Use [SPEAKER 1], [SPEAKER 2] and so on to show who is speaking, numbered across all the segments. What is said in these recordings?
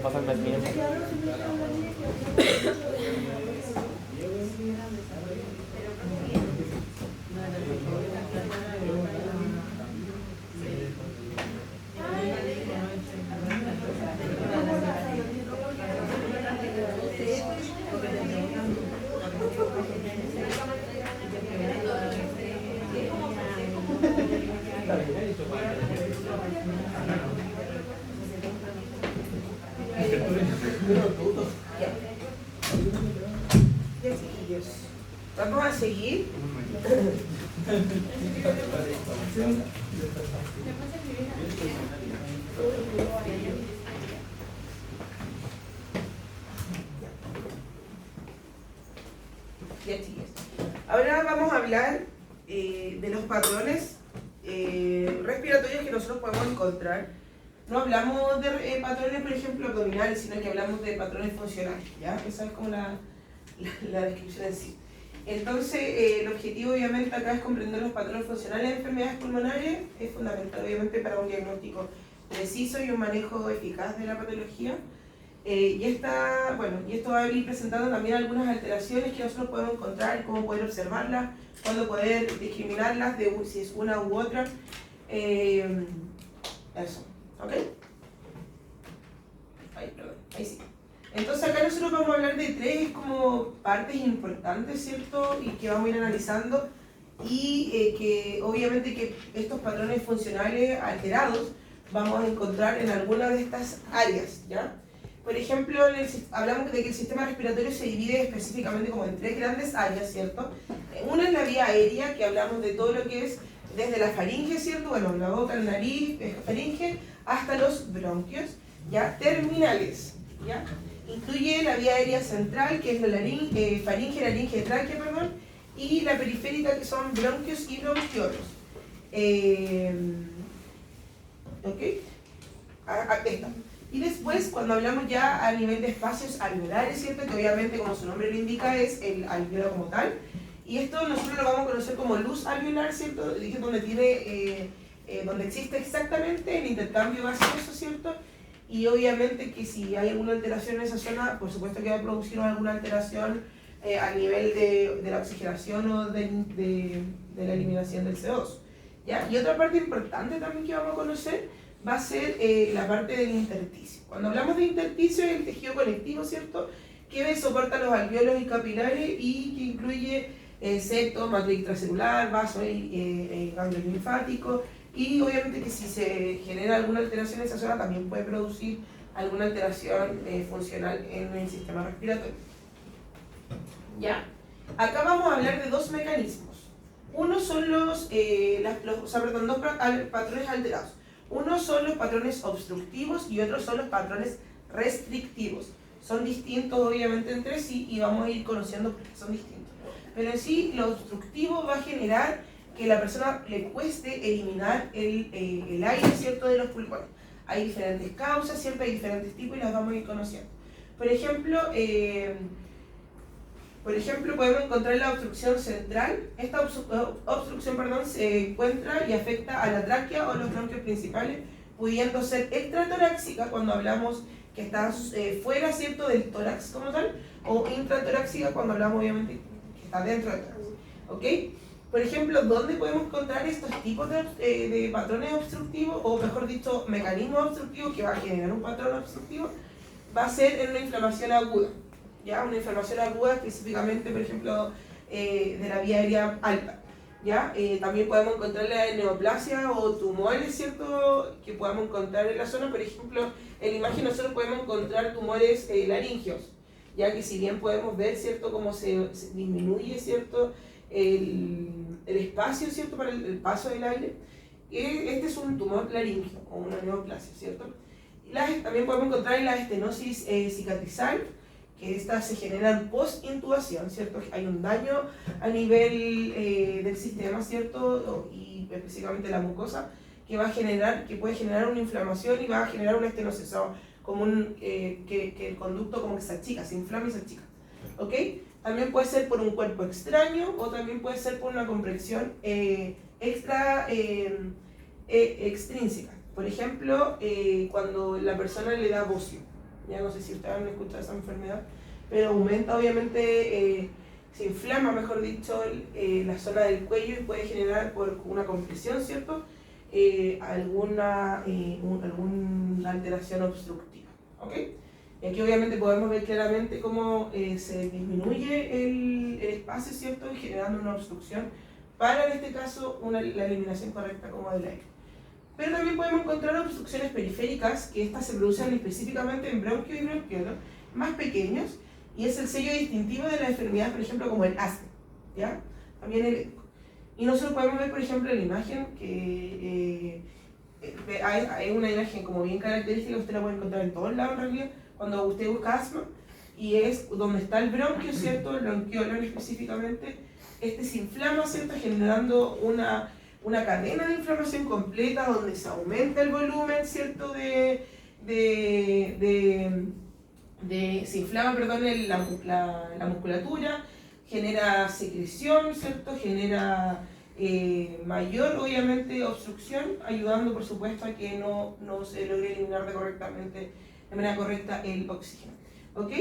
[SPEAKER 1] pasarme el tiempo.
[SPEAKER 2] Vamos a seguir. Ya, chicos. Ahora vamos a hablar de los patrones respiratorios que nosotros podemos encontrar. No hablamos de patrones, por ejemplo, abdominales, sino que hablamos de patrones funcionales, ¿ya? Esa es como la descripción en sí. Entonces, el objetivo obviamente acá es comprender los patrones funcionales de enfermedades pulmonares. Es fundamental obviamente para un diagnóstico preciso y un manejo eficaz de la patología. Y esto va a ir presentando también algunas alteraciones que nosotros podemos encontrar, cómo poder observarlas, cuándo poder discriminarlas de si es una u otra. Eso, ¿ok? Ahí sí. Entonces acá nosotros vamos a hablar de tres como partes importantes, ¿cierto? Y que vamos a ir analizando y que obviamente que estos patrones funcionales alterados vamos a encontrar en alguna de estas áreas, ¿ya? Por ejemplo, hablamos de que el sistema respiratorio se divide específicamente como en tres grandes áreas, ¿cierto? Una es la vía aérea, que hablamos de todo lo que es desde la faringe, ¿cierto? Bueno, la boca, la nariz, faringe, hasta los bronquios, ¿ya? Terminales, ¿ya? Incluye la vía aérea central, que es la faringe, laringe, tráquea, perdón, y la periférica, que son bronquios y bronquiolos. ¿Ok? Esta. Y después, cuando hablamos ya a nivel de espacios alveolares, ¿cierto? Que obviamente, como su nombre lo indica, es el alveolo como tal. Y esto nosotros lo vamos a conocer como luz alveolar, ¿cierto? Dije donde donde existe exactamente el intercambio gaseoso, ¿cierto? Y obviamente que si hay alguna alteración en esa zona, por supuesto que va a producir alguna alteración a nivel de la oxigenación o de la eliminación del CO2. ¿Ya? Y otra parte importante también que vamos a conocer va a ser la parte del intersticio. Cuando hablamos de intersticio es el tejido conectivo, ¿cierto? Que soporta los alvéolos y capilares y que incluye septo, matriz intracelular, vasos y ganglios linfáticos. Y obviamente que si se genera alguna alteración en esa zona también puede producir alguna alteración funcional en el sistema respiratorio. ¿Ya? Acá vamos a hablar de dos mecanismos. Uno son dos patrones alterados. Uno son los patrones obstructivos y otros son los patrones restrictivos. Son distintos obviamente entre sí y vamos a ir conociendo por qué son distintos. Pero en sí, lo obstructivo va a generar que a la persona le cueste eliminar el aire, ¿cierto?, de los pulmones. Hay diferentes causas, ¿cierto? Hay diferentes tipos y las vamos a ir conociendo. Por ejemplo, podemos encontrar la obstrucción central. Esta obstrucción, se encuentra y afecta a la tráquea o los bronquios principales, pudiendo ser extratoráxica cuando hablamos que está fuera, ¿cierto?, del tórax como tal, o intratoráxica cuando hablamos obviamente que está dentro del tórax. ¿Ok? Por ejemplo, ¿dónde podemos encontrar estos tipos de patrones obstructivos, o mejor dicho, mecanismos obstructivos que va a generar un patrón obstructivo? Va a ser en una inflamación aguda. ¿Ya? Una inflamación aguda específicamente, por ejemplo, de la vía aérea alta. ¿Ya? También podemos encontrar la neoplasia o tumores, ¿cierto?, que podemos encontrar en la zona. Por ejemplo, en la imagen nosotros podemos encontrar tumores laringeos, ya que si bien podemos ver, ¿cierto?, cómo se disminuye, ¿cierto?, el espacio, ¿cierto?, para el paso del aire. Este es un tumor laringeo o una neoplasia, ¿cierto? También podemos encontrar en la estenosis cicatrizal, que estas se generan post-intubación, ¿cierto? Hay un daño a nivel del sistema, ¿cierto? Y específicamente la mucosa, que puede generar una inflamación y va a generar una estenosis, o como que el conducto como que se achica, se inflama y se achica. ¿Ok? También puede ser por un cuerpo extraño o también puede ser por una compresión extrínseca. Por ejemplo, cuando la persona le da bocio, ya no sé si ustedes han escuchado esa enfermedad, pero aumenta obviamente, se inflama, mejor dicho, la zona del cuello y puede generar por una compresión, ¿cierto? Alguna alteración obstructiva, ¿ok? Y aquí obviamente podemos ver claramente cómo se disminuye el espacio, ¿cierto? Generando una obstrucción para, en este caso, la eliminación correcta como del aire. Pero también podemos encontrar obstrucciones periféricas, que estas se producen específicamente en bronquio y bronquiolo, más pequeños, y es el sello distintivo de la enfermedad, por ejemplo, como el asma, ¿ya? También y nosotros podemos ver, por ejemplo, en la imagen que hay una imagen como bien característica, usted la puede encontrar en todos lados en realidad, cuando usted busca asma, y es donde está el bronquio, ¿cierto? El bronquiolo específicamente, este se inflama, ¿cierto? Generando una cadena de inflamación completa donde se aumenta el volumen, ¿cierto? Se inflama, perdón, la musculatura, genera secreción, ¿cierto? Genera mayor, obviamente, obstrucción, ayudando, por supuesto, a que no se logre eliminar de manera correcta el oxígeno. ¿Ok?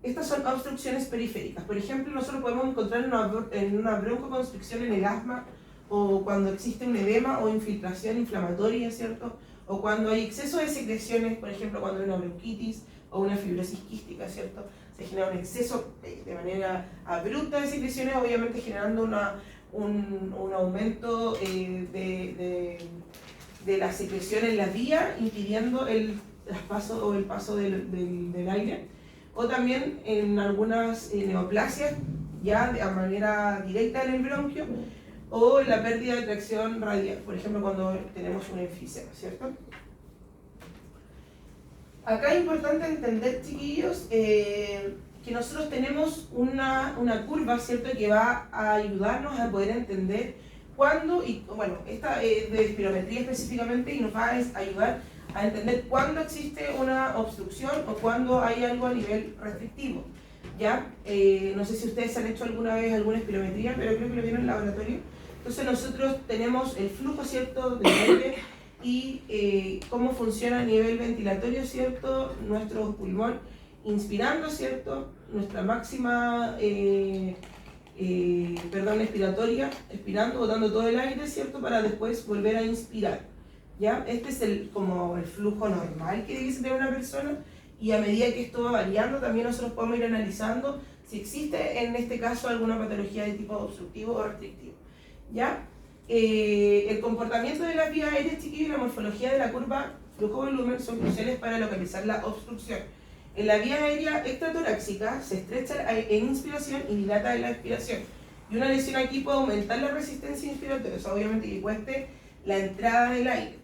[SPEAKER 2] Estas son obstrucciones periféricas. Por ejemplo, nosotros podemos encontrar en una broncoconstricción en el asma, o cuando existe un edema o infiltración inflamatoria, ¿cierto? O cuando hay exceso de secreciones, por ejemplo, cuando hay una bronquitis o una fibrosis quística, ¿cierto? Se genera un exceso de manera abrupta de secreciones, obviamente generando un aumento de la secreción en la vía, impidiendo el paso del aire. O también en algunas neoplasias, ya de manera directa en el bronquio, o la pérdida de tracción radial, por ejemplo, cuando tenemos un enfisema, ¿cierto? Acá es importante entender, chiquillos, que nosotros tenemos una curva, ¿cierto?, que va a ayudarnos a poder entender cuándo, y bueno, esta es de espirometría específicamente, y nos va a ayudar a entender cuándo existe una obstrucción o cuándo hay algo a nivel restrictivo. ¿Ya? No sé si ustedes han hecho alguna vez alguna espirometría, pero creo que lo vieron en el laboratorio. Entonces nosotros tenemos el flujo, ¿cierto?, del aire y cómo funciona a nivel ventilatorio, ¿cierto?, nuestro pulmón inspirando, ¿cierto?, nuestra máxima expiratoria, expirando, botando todo el aire, ¿cierto?, para después volver a inspirar. ¿Ya? Este es como el flujo normal que debe tener una persona, y a medida que esto va variando también nosotros podemos ir analizando si existe en este caso alguna patología de tipo obstructivo o restrictivo. ¿Ya? El comportamiento de las vías aéreas, chiquillos, y la morfología de la curva flujo-volumen son cruciales para localizar la obstrucción. En la vía aérea extratorácica se estrecha en inspiración y dilata en la expiración. Y una lesión aquí puede aumentar la resistencia inspiratoria, o sea, obviamente que cueste la entrada del aire.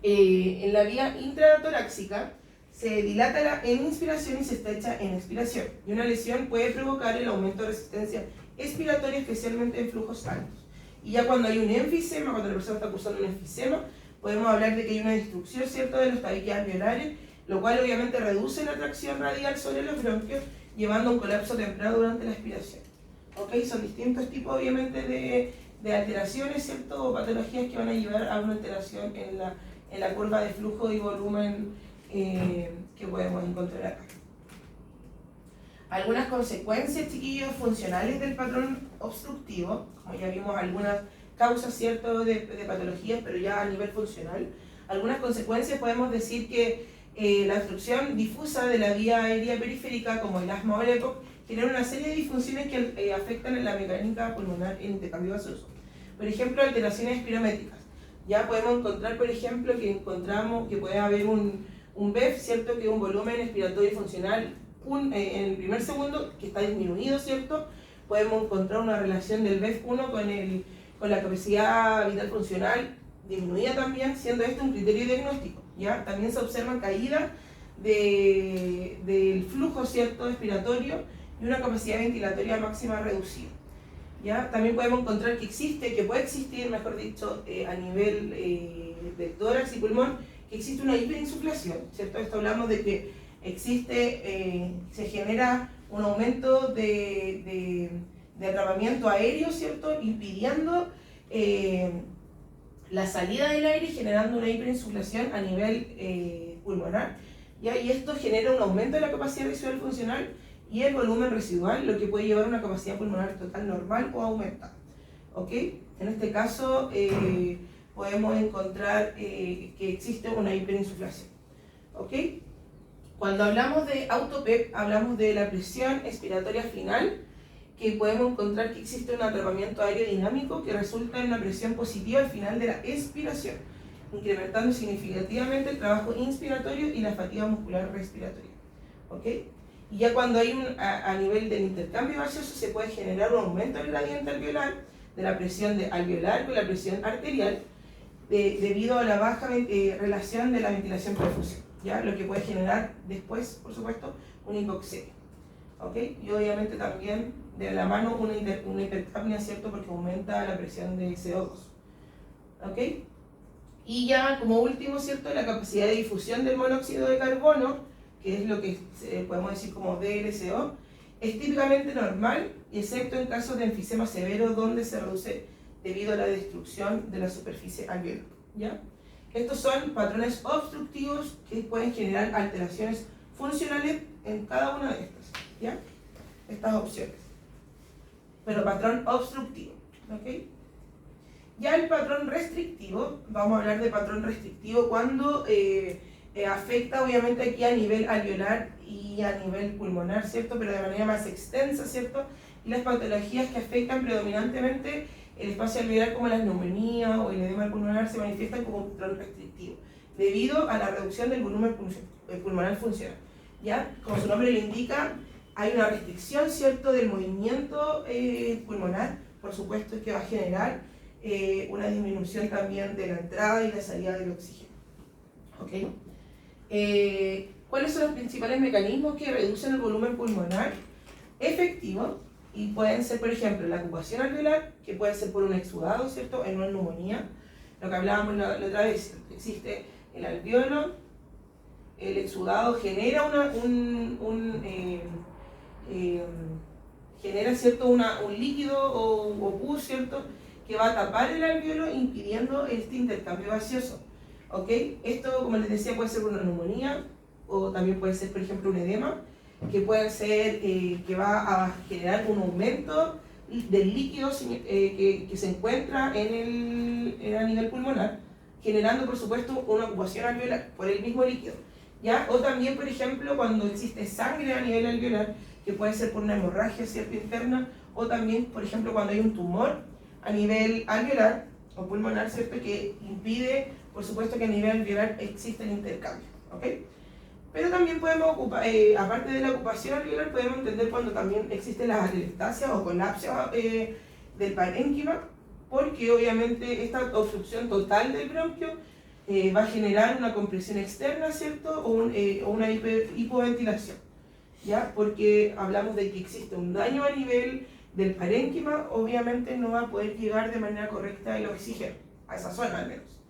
[SPEAKER 2] En la vía intratorácica se dilata en inspiración y se estrecha en expiración. Y una lesión puede provocar el aumento de resistencia expiratoria, especialmente en flujos altos. Y ya cuando hay un enfisema, cuando la persona está cursando un enfisema, podemos hablar de que hay una destrucción, ¿cierto?, de los tabiques alveolares, lo cual obviamente reduce la tracción radial sobre los bronquios, llevando a un colapso temprano durante la expiración. ¿Ok? Son distintos tipos, obviamente, de alteraciones, ¿cierto?, o patologías que van a llevar a una alteración en la curva de flujo y volumen que podemos encontrar acá. Algunas consecuencias, chiquillos, funcionales del patrón obstructivo, como ya vimos algunas causas, ¿cierto?, de patologías, pero ya a nivel funcional. Algunas consecuencias podemos decir que la obstrucción difusa de la vía aérea periférica, como el asma o el EPOC, genera una serie de disfunciones que afectan en la mecánica pulmonar en intercambio gaseoso. Por ejemplo, alteraciones espirométricas. Ya podemos encontrar, por ejemplo, que puede haber un VEF, ¿cierto?, que es un volumen expiratorio funcional en el primer segundo, que está disminuido, ¿cierto? Podemos encontrar una relación del VEF1 con la capacidad vital funcional disminuida también, siendo este un criterio diagnóstico. ¿Ya? También se observan caídas del flujo, ¿cierto?, expiratorio, y una capacidad ventilatoria máxima reducida. ¿Ya? También podemos encontrar que puede existir, mejor dicho, a nivel del tórax y pulmón, que existe una hiperinsuflación, ¿cierto? Esto hablamos de que se genera un aumento de atrapamiento aéreo, ¿cierto?, impidiendo la salida del aire y generando una hiperinsuflación a nivel pulmonar. ¿ya? Y esto genera un aumento de la capacidad residual funcional y el volumen residual, lo que puede llevar a una capacidad pulmonar total normal o aumentada. ¿Ok? En este caso podemos encontrar que existe una hiperinsuflación. ¿Ok? Cuando hablamos de autoPEP, hablamos de la presión expiratoria final, que podemos encontrar que existe un atrapamiento aerodinámico que resulta en una presión positiva al final de la expiración, incrementando significativamente el trabajo inspiratorio y la fatiga muscular respiratoria. ¿Ok? Y ya cuando hay a nivel del intercambio gaseoso se puede generar un aumento del gradiente alveolar, de la presión alveolar con la presión arterial, debido a la baja relación de la ventilación-perfusión, ¿ya? Lo que puede generar después, por supuesto, una hipoxemia. ¿Ok? Y obviamente también de la mano una hipercapnia, ¿cierto? Porque aumenta la presión de CO2. ¿Ok? Y ya como último, ¿cierto? La capacidad de difusión del monóxido de carbono, que es lo que podemos decir como DLCO, es típicamente normal, excepto en casos de enfisema severo donde se reduce debido a la destrucción de la superficie alveolar, ¿ya? Estos son patrones obstructivos que pueden generar alteraciones funcionales en cada una de estas, ¿ya? Estas opciones. Pero patrón obstructivo, ¿ok? Ya el patrón restrictivo, vamos a hablar de patrón restrictivo cuando afecta obviamente aquí a nivel alveolar y a nivel pulmonar, ¿cierto? Pero de manera más extensa, ¿cierto? Y las patologías que afectan predominantemente el espacio alveolar como las neumonías o el edema pulmonar se manifiestan como patrón restrictivo, debido a la reducción del volumen pulmonar funcional, ¿ya? Como su nombre lo indica, hay una restricción, ¿cierto?, del movimiento pulmonar, por supuesto que va a generar una disminución también de la entrada y la salida del oxígeno. ¿Ok? ¿Cuáles son los principales mecanismos que reducen el volumen pulmonar efectivo? Y pueden ser, por ejemplo, la ocupación alveolar, que puede ser por un exudado, ¿cierto?, en una neumonía, lo que hablábamos la otra vez, existe el alveolo, el exudado genera genera, ¿cierto?, un líquido o pus, ¿cierto?, que va a tapar el alveolo impidiendo este intercambio gaseoso. ¿Ok? Esto, como les decía, puede ser una neumonía o también puede ser, por ejemplo, un edema, que puede ser que va a generar un aumento del líquido que se encuentra a nivel pulmonar, generando, por supuesto, una ocupación alveolar por el mismo líquido, ¿ya? O también, por ejemplo, cuando existe sangre a nivel alveolar, que puede ser por una hemorragia, ¿cierto?, interna, o también, por ejemplo, cuando hay un tumor a nivel alveolar o pulmonar, ¿cierto?, que impide, por supuesto, que a nivel alveolar exista el intercambio, ¿ok? Pero también podemos ocupar, aparte de la ocupación alveolar, podemos entender cuando también existe la atelectasia o colapso del parénquima, porque obviamente esta obstrucción total del bronquio va a generar una compresión externa, ¿cierto?, o una hipoventilación, ¿ya? Porque hablamos de que existe un daño a nivel del parénquima, obviamente no va a poder llegar de manera correcta el oxígeno, a esa zona al menos,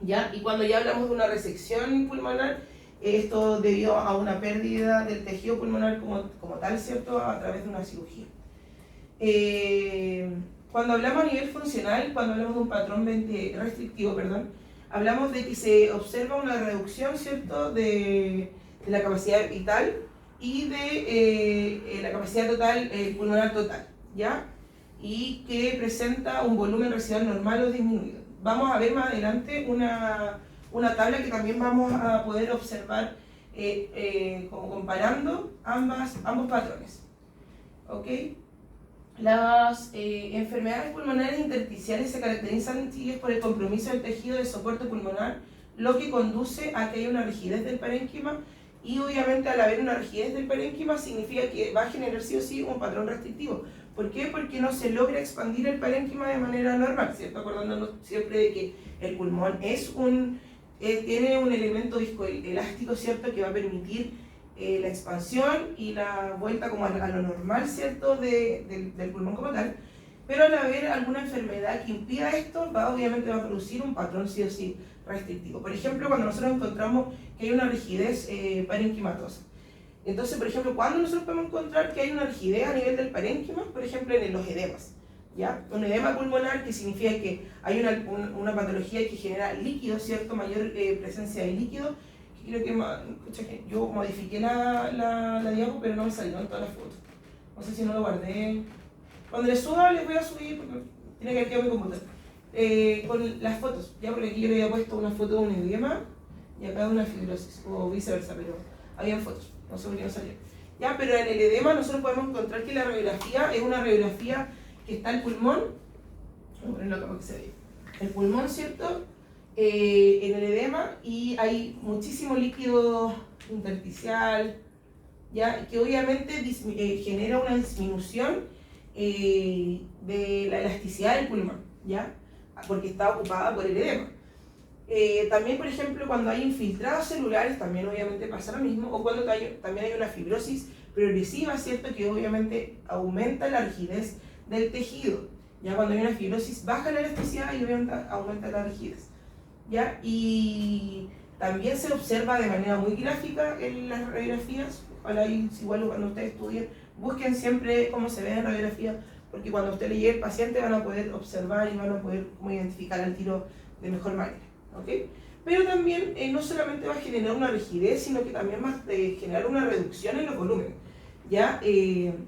[SPEAKER 2] ¿ya? Y cuando ya hablamos de una resección pulmonar, esto debido a una pérdida del tejido pulmonar como tal, ¿cierto?, a través de una cirugía. Cuando hablamos a nivel funcional, cuando hablamos de un patrón restrictivo, hablamos de que se observa una reducción, ¿cierto?, de la capacidad vital y de la capacidad total pulmonar total, ¿ya? Y que presenta un volumen residual normal o disminuido. Vamos a ver más adelante una tabla que también vamos a poder observar como comparando ambos patrones. ¿Ok? Las enfermedades pulmonares intersticiales se caracterizan por el compromiso del tejido de soporte pulmonar, lo que conduce a que haya una rigidez del parénquima, y obviamente al haber una rigidez del parénquima significa que va a generar sí o sí un patrón restrictivo. ¿Por qué? Porque no se logra expandir el parénquima de manera normal, ¿cierto? Acordándonos siempre de que el pulmón tiene un elemento viscoelástico, ¿cierto?, que va a permitir la expansión y la vuelta como a lo normal, ¿cierto?, del pulmón como tal. Pero al haber alguna enfermedad que impida esto, obviamente va a producir un patrón sí o sí restrictivo. Por ejemplo, cuando nosotros encontramos que hay una rigidez parenquimatosa. Entonces, por ejemplo, cuando nosotros podemos encontrar que hay una rigidez a nivel del parénquima, por ejemplo, en los edemas, ¿ya? Un edema pulmonar que significa que hay una patología que genera líquido, ¿cierto?, mayor presencia de líquido, creo que escucha, que yo modifiqué la diapo, pero no me salieron todas las fotos. No sé si no lo guardé. Cuando les suba, les voy a subir, porque tiene que ver que mi computador. Con las fotos, ya porque aquí yo le había puesto una foto de un edema y acá de una fibrosis, o viceversa, pero habían fotos, no sé por qué no salió. Ya, pero en el edema nosotros podemos encontrar que la radiografía es una radiografía que está el pulmón, voy a ponerlo acá para que se vea. El pulmón, ¿cierto? En el edema, y hay muchísimo líquido intersticial, ¿ya? Que obviamente genera una disminución de la elasticidad del pulmón, ¿ya? Porque está ocupada por el edema. También, por ejemplo, cuando hay infiltrados celulares, también obviamente pasa lo mismo, o cuando también hay una fibrosis progresiva, ¿cierto? Que obviamente aumenta la rigidez del tejido. Ya cuando hay una fibrosis baja la elasticidad y obviamente aumenta la rigidez. ¿Ya? Y también se observa de manera muy gráfica en las radiografías. Ojalá igual cuando ustedes estudien, busquen siempre cómo se ve en radiografía, porque cuando usted le llegue el paciente van a poder observar y van a poder como identificar al tiro de mejor manera. ¿Okay? Pero también no solamente va a generar una rigidez, sino que también va a generar una reducción en los volúmenes. ¿Ya? En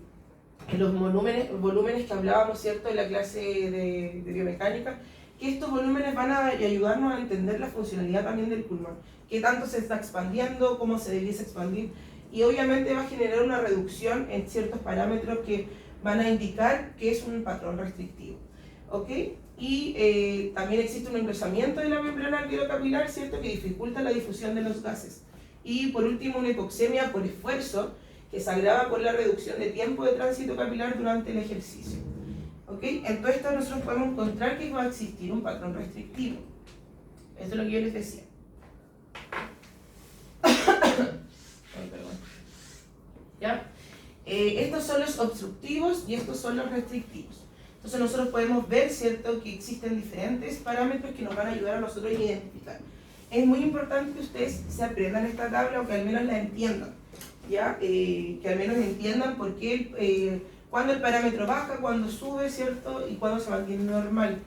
[SPEAKER 2] los volúmenes que hablábamos, ¿cierto?, en la clase de biomecánica, que estos volúmenes van a ayudarnos a entender la funcionalidad también del pulmón, qué tanto se está expandiendo, cómo se debiese expandir, y obviamente va a generar una reducción en ciertos parámetros que van a indicar que es un patrón restrictivo. ¿Ok? Y también existe un engrosamiento de la membrana alveolo-capilar, ¿cierto?, que dificulta la difusión de los gases. Y por último, una hipoxemia por esfuerzo, que se agrava por la reducción de tiempo de tránsito capilar durante el ejercicio. ¿Ok? En todo esto nosotros podemos encontrar que va a existir un patrón restrictivo. Eso es lo que yo les decía. Ay, perdón. ¿Ya? Estos son los obstructivos y estos son los restrictivos. Entonces nosotros podemos ver, ¿cierto?, que existen diferentes parámetros que nos van a ayudar a nosotros a identificar. Es muy importante que ustedes se aprendan esta tabla o que al menos la entiendan. ¿Ya? Que al menos entiendan por qué, cuando el parámetro baja, cuando sube, ¿cierto?, y cuando se mantiene normal.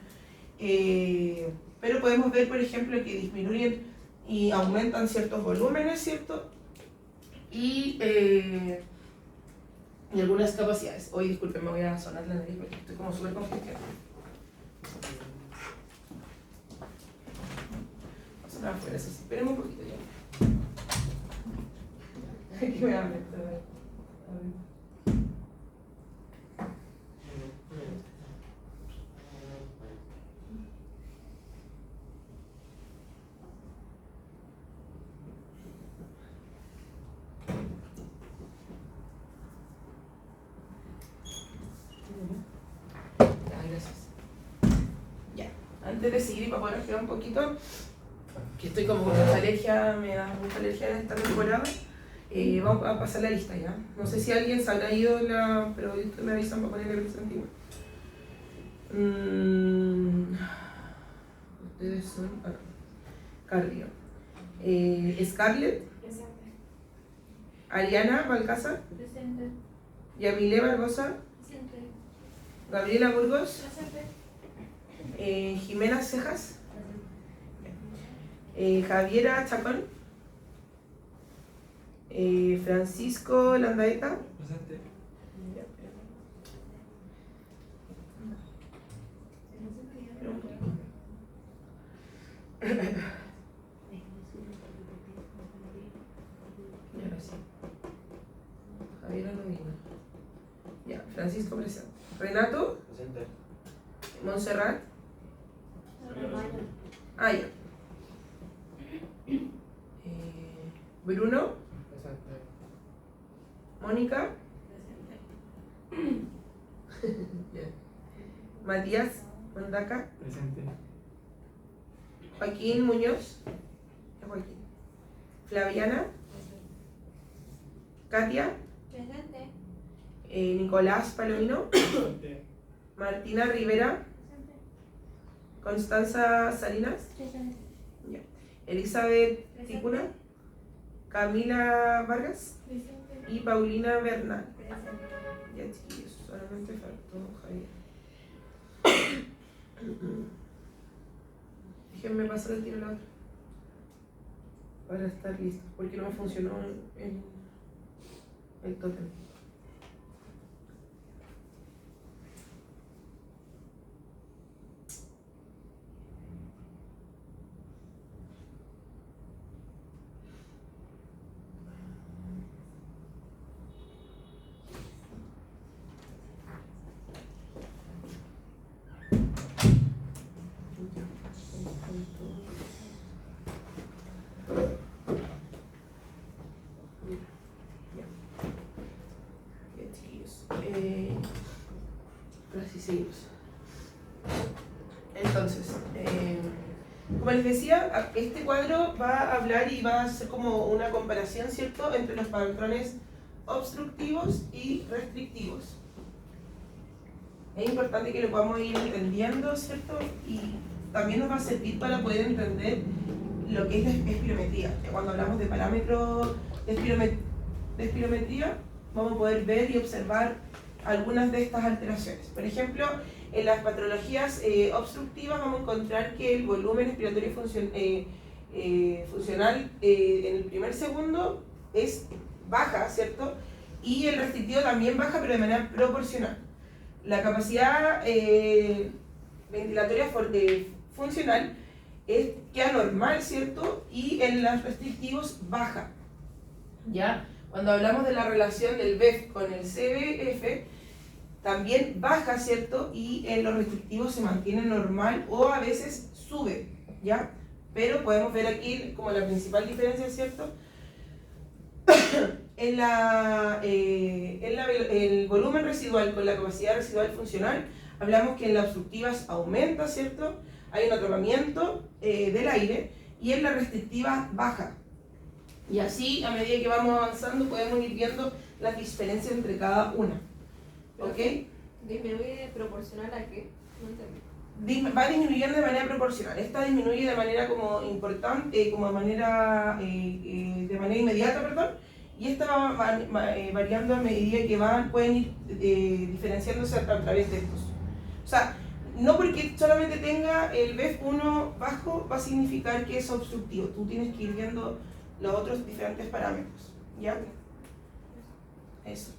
[SPEAKER 2] Pero podemos ver, por ejemplo, que disminuyen y aumentan ciertos volúmenes, ¿cierto? Y algunas capacidades. Hoy, disculpen, me voy a sonar la nariz porque estoy como súper congestionada. Vamos a sonar afuera, eso sí. Esperemos un poquito ya. Aquí me hablan, gracias. Ya, antes de seguir y para poder respirar un poquito, que estoy como con mucha alergia, me da mucha alergia en esta temporada. Vamos a pasar la lista ya. No sé si alguien se habrá ido, pero me avisan para poner el antiguo. Ustedes son. Cardio. Scarlett.
[SPEAKER 1] Presente.
[SPEAKER 2] Ariana Balcázar.
[SPEAKER 1] Presente.
[SPEAKER 2] Yamile Barbosa.
[SPEAKER 1] Presente.
[SPEAKER 2] Gabriela Burgos.
[SPEAKER 1] Presente.
[SPEAKER 2] Jimena Cejas. Javiera Chacón. Francisco Landaeta.
[SPEAKER 3] Presente.
[SPEAKER 2] Javiera no vino. Ya, Francisco presente. Renato.
[SPEAKER 3] Presente.
[SPEAKER 2] Montserrat. Ah, ya. Bruno.
[SPEAKER 3] Presente.
[SPEAKER 2] Mónica. Ya. Matías Mondaca.
[SPEAKER 3] Presente.
[SPEAKER 2] Joaquín Muñoz. Joaquín. Flaviana. Katia.
[SPEAKER 1] Presente.
[SPEAKER 2] Nicolás Palomino.
[SPEAKER 3] Presente.
[SPEAKER 2] Martina Rivera.
[SPEAKER 1] Presente.
[SPEAKER 2] Constanza Salinas.
[SPEAKER 1] Presente.
[SPEAKER 2] Ya. Elizabeth
[SPEAKER 1] Presente.
[SPEAKER 2] Ticuna. Camila Vargas.
[SPEAKER 1] Presente.
[SPEAKER 2] Y Paulina Bernal.
[SPEAKER 1] Presente.
[SPEAKER 2] Ya, chiquillos, solamente faltó Javier. Déjenme pasar el tiro a la otra. para estar listo, porque no me funcionó el tótem. Así seguimos. Entonces, como les decía, este cuadro va a hablar y va a ser como una comparación, ¿cierto?, entre los patrones obstructivos y restrictivos. Es importante que lo podamos ir entendiendo, ¿cierto? Y también nos va a servir para poder entender lo que es la espirometría. Cuando hablamos de parámetros de espirometría, vamos a poder ver y observar algunas de estas alteraciones. Por ejemplo, en las patologías obstructivas vamos a encontrar que el volumen expiratorio funcional en el primer segundo es baja, ¿cierto? Y el restrictivo también baja, pero de manera proporcional. La capacidad ventilatoria funcional queda normal, ¿cierto? Y en los restrictivos baja. ¿Ya? Cuando hablamos de la relación del BEF con el CBF, también baja, ¿cierto? Y en los restrictivos se mantiene normal o a veces sube, ¿ya? Pero podemos ver aquí como la principal diferencia, ¿cierto? El volumen residual con la capacidad residual funcional, hablamos que en las obstructivas aumenta, ¿cierto? Hay un atrapamiento del aire, y en las restrictivas baja. Y así, a medida que vamos avanzando, podemos ir viendo las diferencias entre cada una. ¿Ok?
[SPEAKER 1] ¿Disminuye proporcional a qué? No entendí.
[SPEAKER 2] Va disminuyendo de manera proporcional. Esta disminuye de manera como importante, como de manera inmediata, perdón, y esta va variando a medida que pueden ir diferenciándose a través de estos. O sea, no porque solamente tenga el BEF1 bajo va a significar que es obstructivo. Tú tienes que ir viendo los otros diferentes parámetros. ¿Ya? Eso.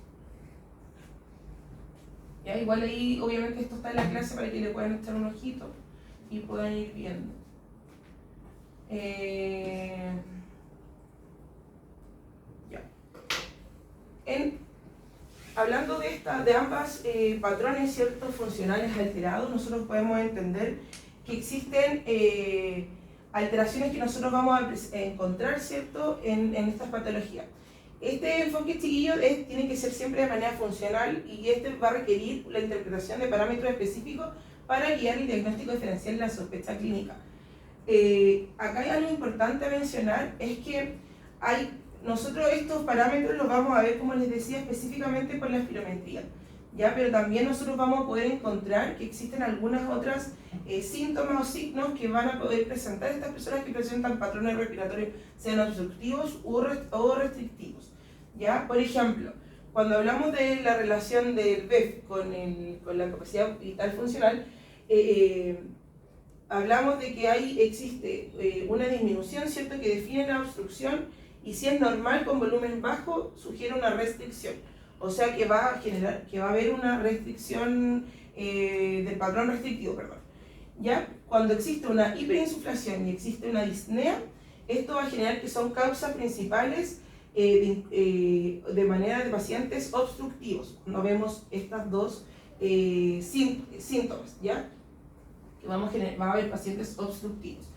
[SPEAKER 2] Ya, igual ahí, obviamente esto está en la clase para que le puedan echar un ojito y puedan ir viendo. Ya. Hablando de ambas patrones, ciertos funcionales alterados, nosotros podemos entender que existen alteraciones que nosotros vamos a encontrar, ¿cierto?, en estas patologías. Este enfoque, chiquillo, tiene que ser siempre de manera funcional, y va a requerir la interpretación de parámetros específicos para guiar el diagnóstico diferencial y la sospecha clínica. Acá hay algo importante a mencionar, es que nosotros estos parámetros los vamos a ver, como les decía, específicamente por la espirometría, ¿ya? Pero también nosotros vamos a poder encontrar que existen algunas otras síntomas o signos que van a poder presentar estas personas que presentan patrones respiratorios, sean obstructivos o restrictivos, ¿ya? Por ejemplo, cuando hablamos de la relación del BEF con la capacidad vital funcional, hablamos de que existe una disminución, ¿cierto?, que define la obstrucción, y si es normal con volumen bajo, sugiere una restricción. O sea que va a haber una restricción del patrón restrictivo, perdón. ¿Ya? Cuando existe una hiperinsuflación y existe una disnea, esto va a generar que son causas principales de manera de pacientes obstructivos. Cuando vemos estas dos síntomas, ¿ya? Que va a haber pacientes obstructivos.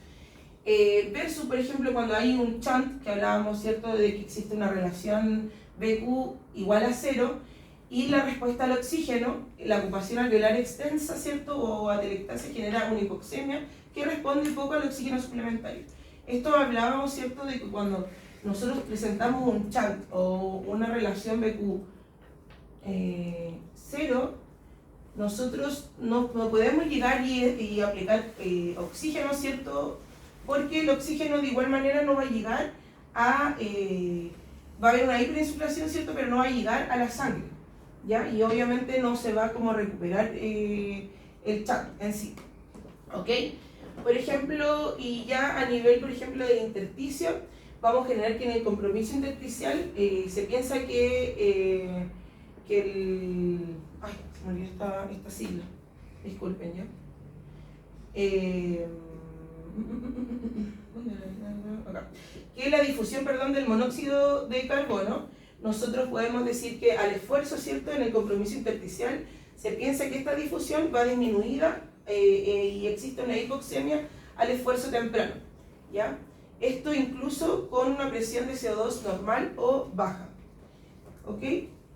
[SPEAKER 2] Versus, por ejemplo, cuando hay un shunt, que hablábamos, ¿cierto?, de que existe una relación BQ igual a 0, y la respuesta al oxígeno, la ocupación alveolar extensa, ¿cierto?, o atelectasia genera una hipoxemia que responde poco al oxígeno suplementario. Esto hablábamos, ¿cierto?, de que cuando nosotros presentamos un shunt o una relación BQ 0, nosotros no podemos llegar y aplicar oxígeno, ¿cierto?, porque el oxígeno de igual manera no va a llegar va a haber una hiperinsuflación, ¿cierto?, pero no va a llegar a la sangre, ¿ya? Y obviamente no se va a como recuperar el chat en sí, ¿ok? Por ejemplo, y ya a nivel, por ejemplo, de intersticio, vamos a generar que en el compromiso intersticial se piensa que el... Ay, se me olvidó esta sigla. Disculpen, ¿ya? Acá. Que la difusión, perdón, del monóxido de carbono, nosotros podemos decir que al esfuerzo, ¿cierto?, en el compromiso intersticial, se piensa que esta difusión va disminuida y existe una hipoxemia al esfuerzo temprano, ¿ya? Esto incluso con una presión de CO2 normal o baja, ¿ok?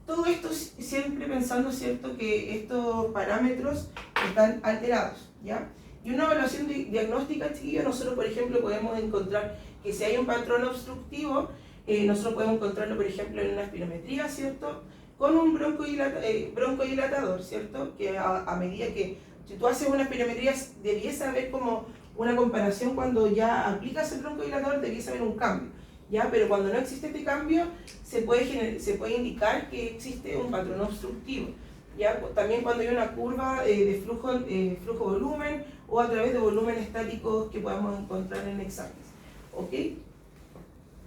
[SPEAKER 2] Todo esto siempre pensando, ¿cierto?, que estos parámetros están alterados, ¿ya? Y una evaluación diagnóstica, chiquillos, nosotros, por ejemplo, podemos encontrar que si hay un patrón obstructivo, nosotros podemos encontrarlo, por ejemplo, en una espirometría, ¿cierto?, con un broncodilatador, ¿cierto?, que a medida que si tú haces una espirometría, debiese haber como una comparación cuando ya aplicas el broncodilatador, debiese haber un cambio, ¿ya? Pero cuando no existe este cambio, se puede indicar que existe un patrón obstructivo, ¿ya? También cuando hay una curva de flujo-volumen o a través de volumen estáticos que podamos encontrar en exámenes, ¿ok?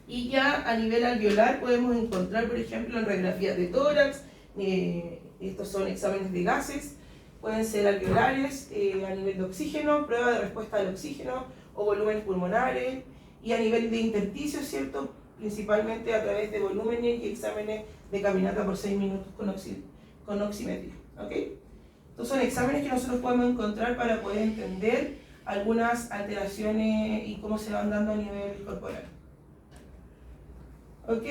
[SPEAKER 2] Y ya a nivel alveolar podemos encontrar, por ejemplo, en radiografías de tórax, estos son exámenes de gases, pueden ser alveolares, a nivel de oxígeno, prueba de respuesta al oxígeno o volúmenes pulmonares, y a nivel de intersticio, ¿cierto?, principalmente a través de volúmenes y exámenes de caminata por 6 minutos con oximetría, ¿ok? Estos son exámenes que nosotros podemos encontrar para poder entender algunas alteraciones y cómo se van dando a nivel corporal. ¿Ok?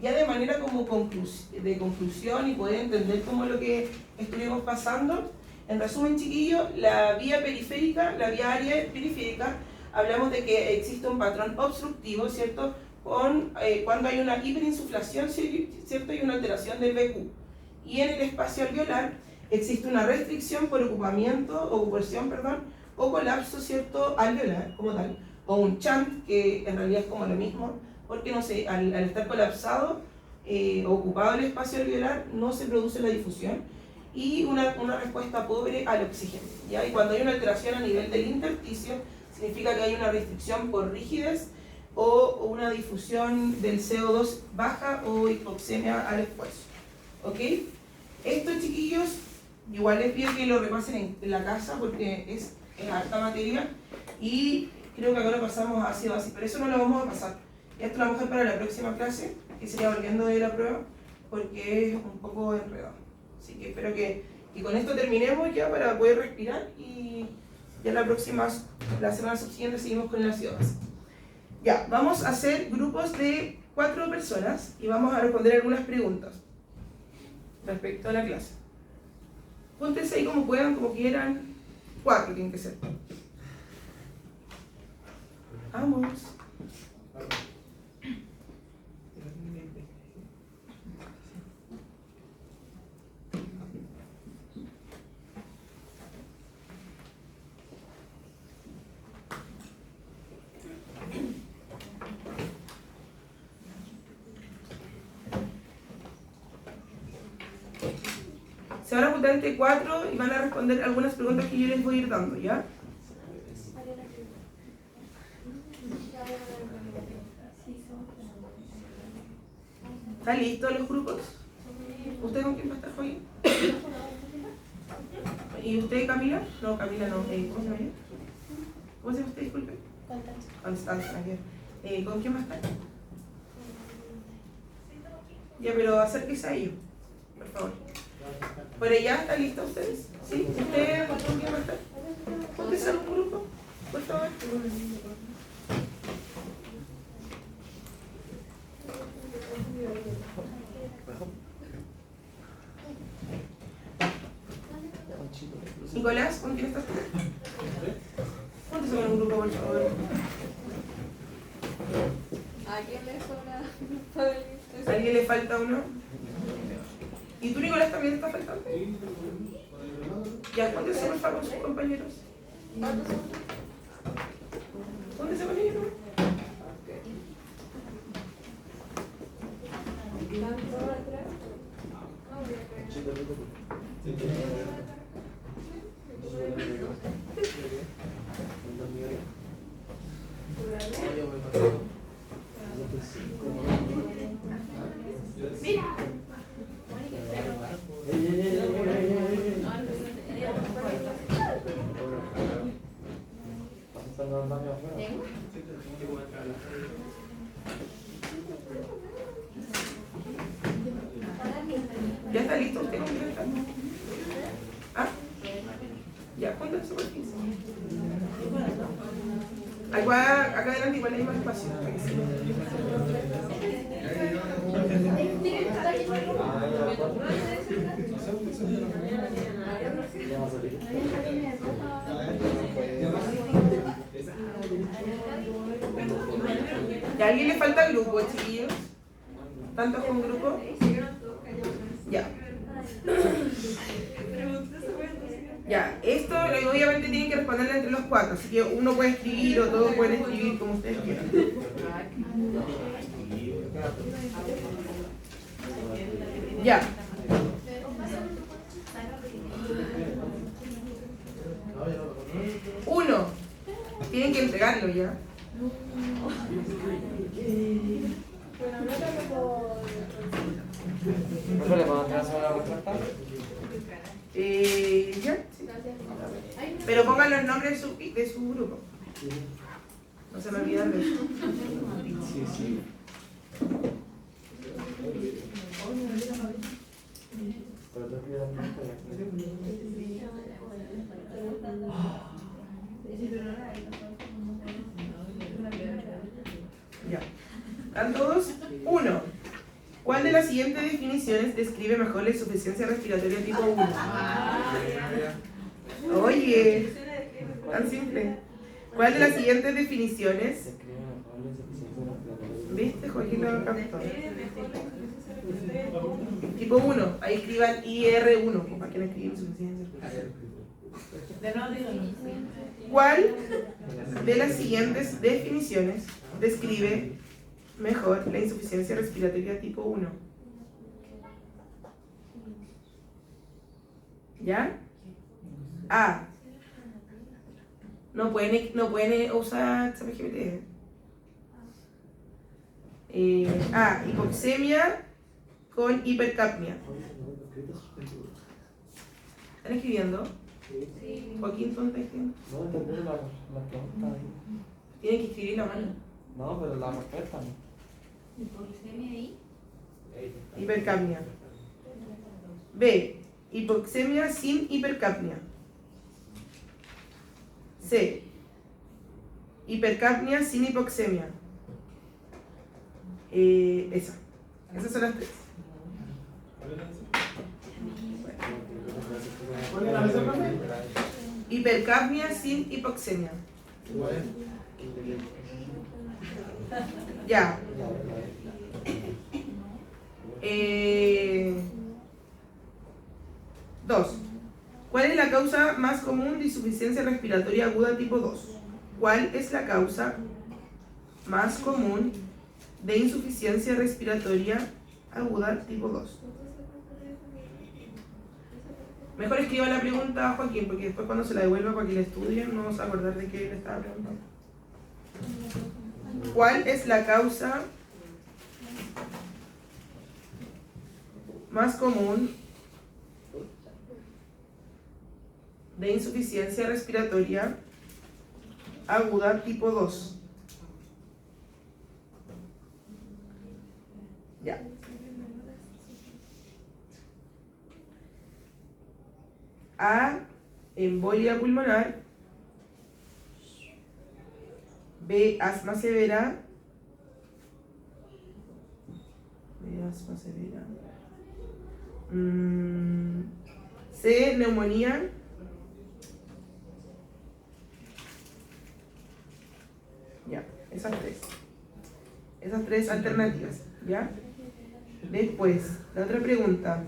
[SPEAKER 2] Ya de manera como de conclusión y poder entender cómo lo que estuvimos pasando, en resumen, chiquillos, la vía periférica, la vía aérea periférica, hablamos de que existe un patrón obstructivo, ¿cierto?, cuando hay una hiperinsuflación, ¿cierto?, y una alteración del BQ. Y en el espacio alveolar existe una restricción por ocupación, o colapso, ¿cierto?, alveolar como tal, o un chant, que en realidad es como lo mismo, porque no sé, al estar colapsado, ocupado el espacio alveolar, no se produce la difusión, y una respuesta pobre al oxígeno, ¿ya? Y cuando hay una alteración a nivel del intersticio, significa que hay una restricción por rigidez o una difusión del CO2 baja o hipoxemia al esfuerzo, ¿ok? Esto, chiquillos, igual les pido que lo repasen en la casa porque es harta materia y creo que ahora pasamos a ácido básico, pero eso no lo vamos a pasar. Y esto lo vamos a dejar para la próxima clase, que sería volviendo de la prueba, porque es un poco enredado. Así que espero que con esto terminemos ya para poder respirar y ya la semana subsiguiente seguimos con el ácido básico. Ya, vamos a hacer grupos de 4 personas y vamos a responder algunas preguntas respecto a la clase. Júntense ahí como puedan, como quieran. 4 tienen que ser. Vamos. Se van a juntar entre 4 y van a responder algunas preguntas que yo les voy a ir dando, ¿ya? ¿Están listos los grupos? ¿Usted con quién va a estar hoy? ¿Y usted, Camila? No, Camila no. ¿Cómo se llama ella? ¿Cómo se llama usted, disculpe? Constanza. ¿Con quién va a estar? Ya, pero acérquese a ellos, por favor. ¿Por allá están listos ustedes? ¿Sí? ¿Usted con quién va a estar? ¿Póngase en un grupo, por favor? Nicolás, ¿con quién estás tú? Póngase con un grupo, por favor.
[SPEAKER 1] ¿A quién le sobra?
[SPEAKER 2] ¿A alguien le falta uno? ¿Y tú, Nicolás, también te está faltando? Ya, póngase por favor con sus compañeros. Póngase con ellos, ¿no?
[SPEAKER 1] ¿Tengo?
[SPEAKER 2] ¿Ya está listo usted con libertad? ¿Ah? Ya, júntense por 15. Acá adelante igual hay más espacio. Para que se... ¿Y a alguien le falta grupo, chiquillos? ¿Tantos con grupo? Ya. Ya, esto obviamente tienen que responderle entre los 4, así que uno puede escribir o todos pueden escribir como ustedes quieran. Ya. Uno. Tienen que entregarlo ya.
[SPEAKER 3] ¿No le podemos hacer una respuesta?
[SPEAKER 2] Ya. Sí. Pero pongan los nombres de su grupo. No se me olviden de eso.
[SPEAKER 3] Sí, sí. Pero tú pides la
[SPEAKER 2] Ya. ¿Están todos? 1. ¿Cuál de las siguientes definiciones describe mejor la insuficiencia respiratoria tipo 1? Oye, tan simple. ¿Cuál de las siguientes definiciones? ¿Viste? Joaquín lo captó. Tipo 1. Ahí escriban IR1, para que no escriban insuficiencia respiratoria. ¿Cuál de las siguientes definiciones describe mejor la insuficiencia respiratoria tipo 1? ¿Ya? A. No pueden usar ChatGPT. A. Hipoxemia con hipercapnia. ¿Están escribiendo? Joaquín, ¿tú estás escribiendo?
[SPEAKER 3] No entendí la pregunta ahí.
[SPEAKER 2] Tienen que escribir la mano.
[SPEAKER 3] No, pero la respuesta no.
[SPEAKER 2] Hipercapnia. B. Hipoxemia sin hipercapnia. C. Hipercapnia sin hipoxemia. Esas son las 3. Hipercapnia sin hipoxemia. Ya. 2. ¿Cuál es la causa más común de insuficiencia respiratoria aguda tipo 2? ¿Cuál es la causa más común de insuficiencia respiratoria aguda tipo 2? Mejor escriba la pregunta a Joaquín, porque después cuando se la devuelva para que la estudien no vamos a acordar de qué le estaba preguntando. ¿Cuál es la causa más común de insuficiencia respiratoria aguda tipo 2? Ya. A. Embolia pulmonar. B. Asma severa. B. Asma severa. C. Neumonía. Ya, esas 3. Esas 3 alternativas, ¿ya? Después, la otra pregunta.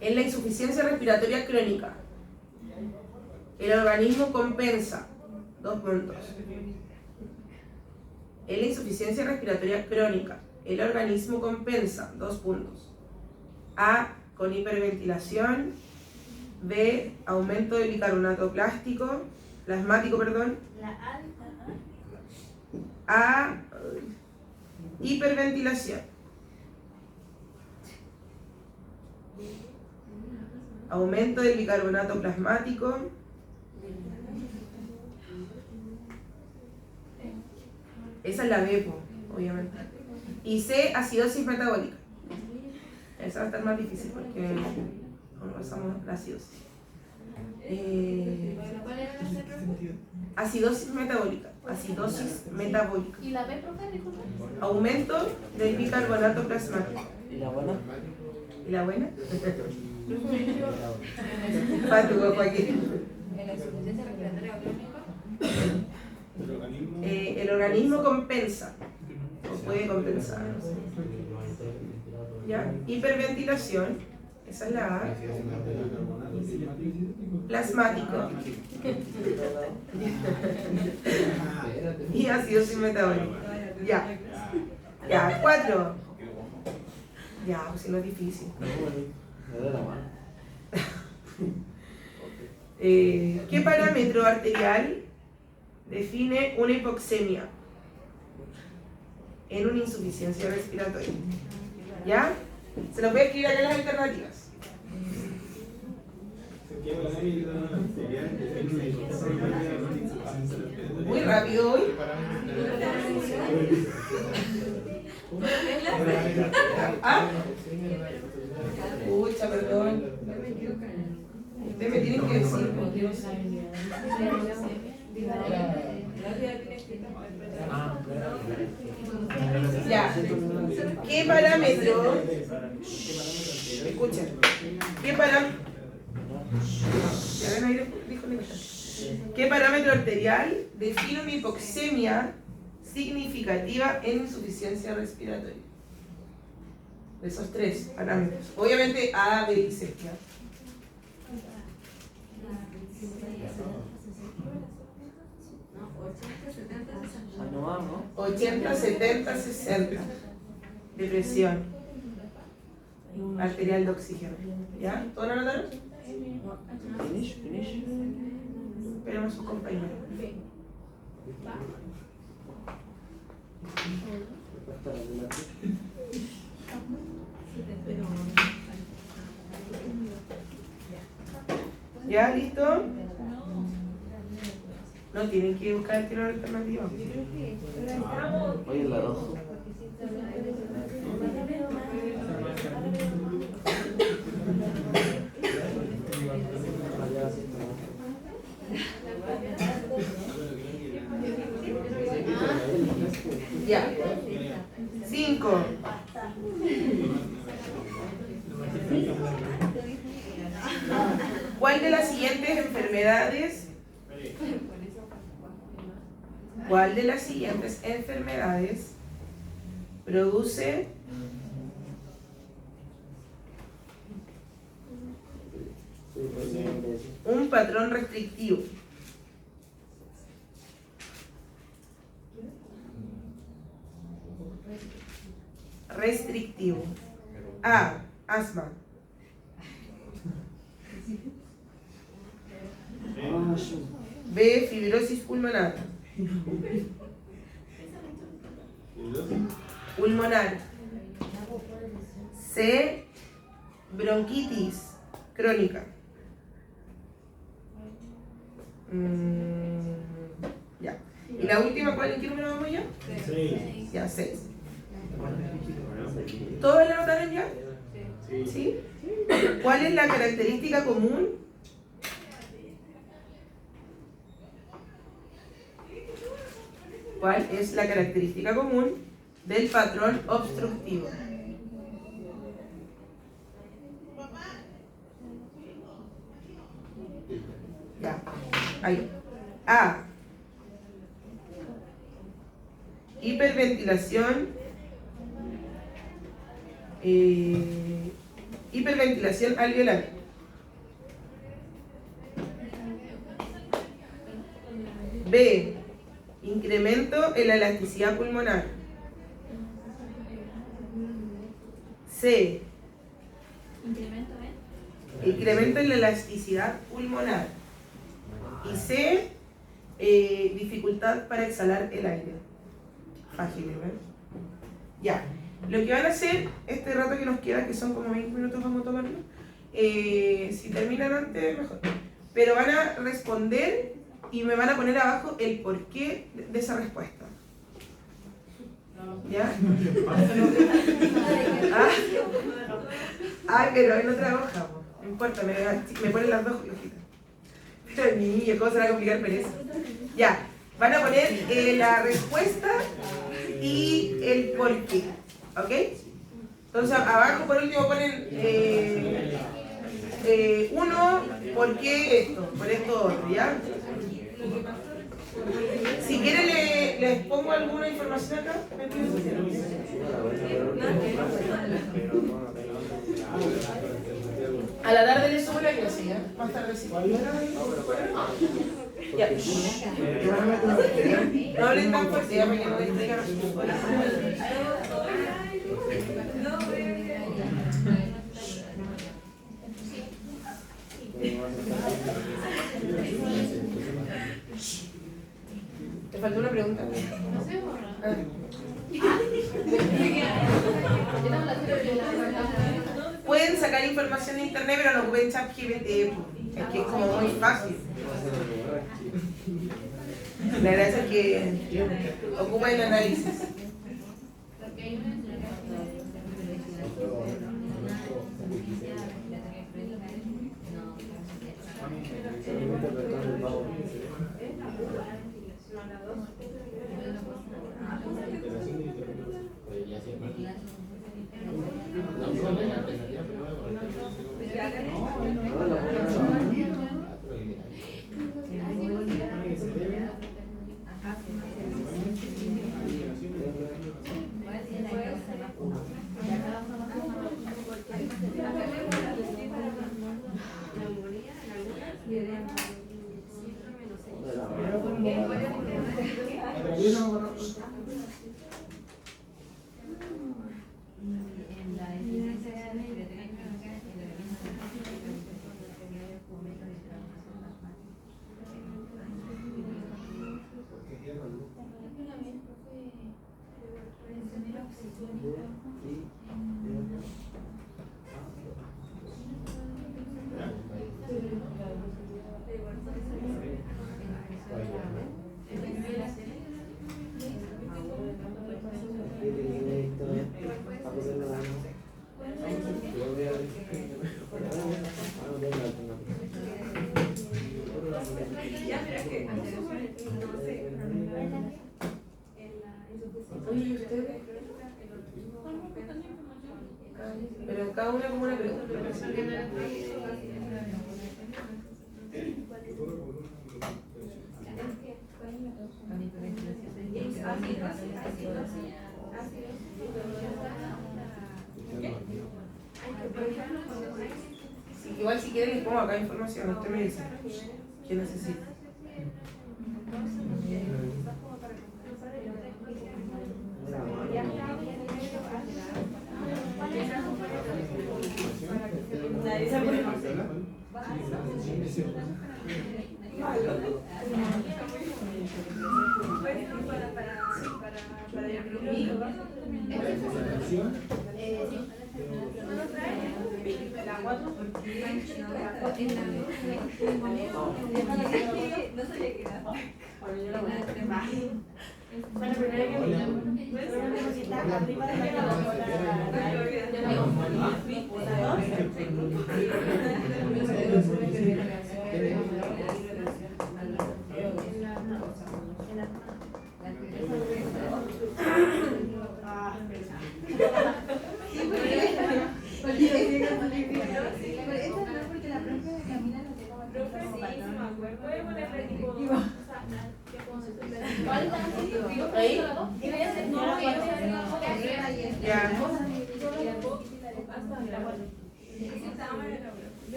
[SPEAKER 2] En la insuficiencia respiratoria crónica, el organismo compensa. 2 puntos. En la insuficiencia respiratoria crónica, el organismo compensa. 2 puntos. A. Con hiperventilación. B. Aumento de bicarbonato plasmático, perdón. A. Hiperventilación. Aumento del bicarbonato plasmático. Esa es la B, po, obviamente. Y C, acidosis metabólica. Esa va a estar más difícil porque no pasamos la acidosis.
[SPEAKER 1] ¿Cuál era la C, profe?
[SPEAKER 2] Acidosis metabólica. Acidosis metabólica.
[SPEAKER 1] ¿Y la B, profe? Disculpa.
[SPEAKER 2] Aumento del bicarbonato plasmático.
[SPEAKER 3] ¿Y la buena?
[SPEAKER 2] ¿Y la buena? Patu, Joaquín.
[SPEAKER 1] ¿En la insuficiencia respiratoria crónica?
[SPEAKER 2] El organismo compensa. O puede compensar. ¿Ya? Hiperventilación. Esa es la A. Plasmático. Y acidosis metabólica. Ya. Ya, 4. Ya, pues si no es difícil.
[SPEAKER 3] No, me da la mano.
[SPEAKER 2] ¿Qué parámetro arterial define una hipoxemia en una insuficiencia respiratoria? ¿Ya? Se los voy a escribir acá en las alternativas. Muy rápido hoy. ¿Ah? Pucha, perdón. Ustedes me tienen que decir, por Dios. Ya. ¿Qué parámetro? Escuchen. ¿Qué parámetro? Ya ven ahí, dijo Nicolás. ¿Qué parámetro arterial define una hipoxemia significativa en insuficiencia respiratoria? De esos 3 parámetros. Obviamente A, B y C. ¿Ya?
[SPEAKER 3] No más, ¿no?
[SPEAKER 2] 80, 70, 60 de presión arterial de oxígeno. ¿Ya? ¿Todos lo anotaron?
[SPEAKER 3] Finish.
[SPEAKER 2] Esperemos a sus compañeros. ¿Ya? ¿Listo? No tienen que buscar el tiro de alternativa.
[SPEAKER 3] Oye, la 2.
[SPEAKER 2] Ya. 5. ¿Cuál de las siguientes enfermedades produce un patrón restrictivo? A. Asma. B. Fibrosis pulmonar. C. Bronquitis crónica. Ya. ¿Y la última cuál? ¿En qué número vamos ya?
[SPEAKER 4] 6.
[SPEAKER 2] Ya, 6. ¿Todos la anotaron ya? ¿Sí? ¿Cuál es la característica común? ¿Cuál es la característica común del patrón obstructivo? Ya, ahí. A. Hiperventilación. Hiperventilación alveolar. B. Incremento en la elasticidad pulmonar. C. Incremento en la elasticidad pulmonar. Y C. Dificultad para exhalar el aire. Fácil, ¿verdad? Ya. Lo que van a hacer, este rato que nos queda, que son como 20 minutos, vamos a tomarlo, Si terminan antes, mejor. Pero van a responder y me van a poner abajo el porqué de esa respuesta. ¿Ya? Pero en otra hoja, no importa, me ponen las dos hojitas. Pero niño, ¿cómo se va a complicar por eso? Ya, van a poner la respuesta y el porqué, ¿ok? Entonces abajo por último ponen uno, ¿por qué esto? Por esto otro, ¿ya? Si quieren les pongo alguna información acá. A la tarde les subo la clase, ¿ya? Más tarde sí. Ya. No hablen tan fuerte, ya para que no distraigan a sus compañeros. ¿Te faltó una pregunta? Pueden sacar información de internet, pero no ocupen ChatGPT, es que es como muy fácil. La gracia es que ocupa el análisis. Pero cada una como una pregunta. Sí, igual si quieren les pongo acá información, usted me dice qué necesita.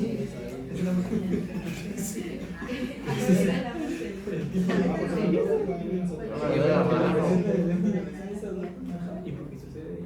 [SPEAKER 3] No me duele la mano.
[SPEAKER 4] ¿Y por qué sucede?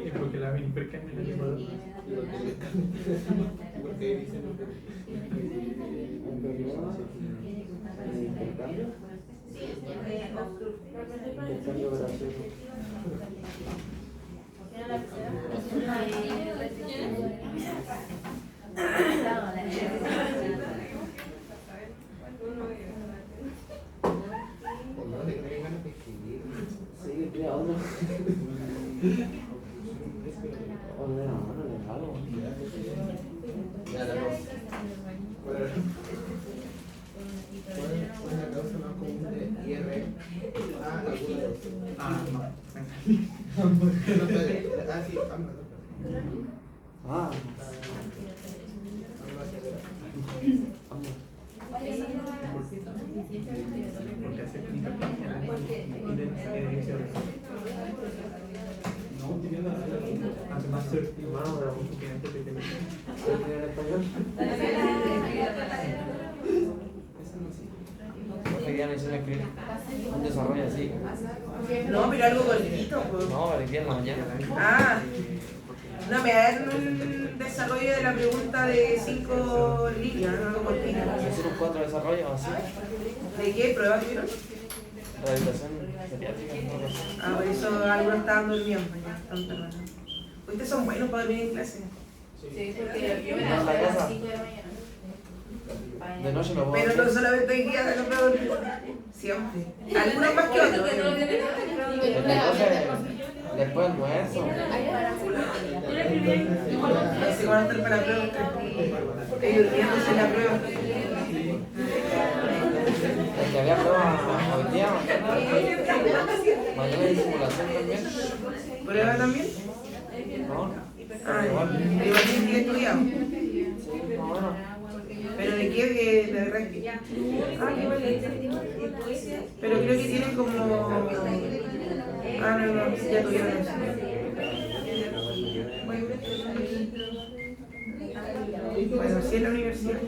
[SPEAKER 4] ¿Y por qué la ven hipercamia en el Ecuador?
[SPEAKER 3] Intercambio gracioso. Sí, tía, ¿dónde? ¿Dónde la mano? ¿Le jalo?
[SPEAKER 5] ¿Cuál es la causa más común de IR?
[SPEAKER 4] No.
[SPEAKER 3] Ah.
[SPEAKER 4] Porque hace hipercamia hace más suerte.
[SPEAKER 3] Hermano, pero
[SPEAKER 4] Porque antes de tener
[SPEAKER 3] ¿puedes tirar el español? Porque ya me enseña a escribir un desarrollo así.
[SPEAKER 2] No, pero algo cortito, pues.
[SPEAKER 3] No, pero el día en la mañana.
[SPEAKER 2] Ah, no, me dan un desarrollo de la pregunta de 5 líneas, algo cortito.
[SPEAKER 3] Hacer un 4 desarrollos así.
[SPEAKER 2] ¿De qué prueba tuvieron?
[SPEAKER 3] Rehabilitación pediátrica, no lo sé.
[SPEAKER 2] Ah, por eso algunos estaban durmiendo ya, están perdiendo. Ustedes son buenos para dormir en clase.
[SPEAKER 1] Sí, porque yo me
[SPEAKER 3] No, la
[SPEAKER 1] levanto a
[SPEAKER 3] cosa.
[SPEAKER 1] las 5 de la mañana.
[SPEAKER 3] De noche lo puedo
[SPEAKER 2] Pero no
[SPEAKER 3] hacer.
[SPEAKER 2] solamente hoy día no puedo dormir. Siempre. Algunos más que otros.
[SPEAKER 3] Después del almuerzo.
[SPEAKER 2] Así van a estar para la prueba. Ellos durmiéndose en la prueba.
[SPEAKER 3] El que había prueba hoy día, mañana hay simulación también.
[SPEAKER 2] ¿Prueba también?
[SPEAKER 3] No,
[SPEAKER 2] Ah,
[SPEAKER 3] igual.
[SPEAKER 2] igual tienen que estudiar.
[SPEAKER 3] Sí, más o menos.
[SPEAKER 2] ¿Pero de qué? ¿De rugby? Ah, qué bueno. Pero creo que tienen como... Ah, no, ya tuvieron eso. Bueno, sí en la universidad.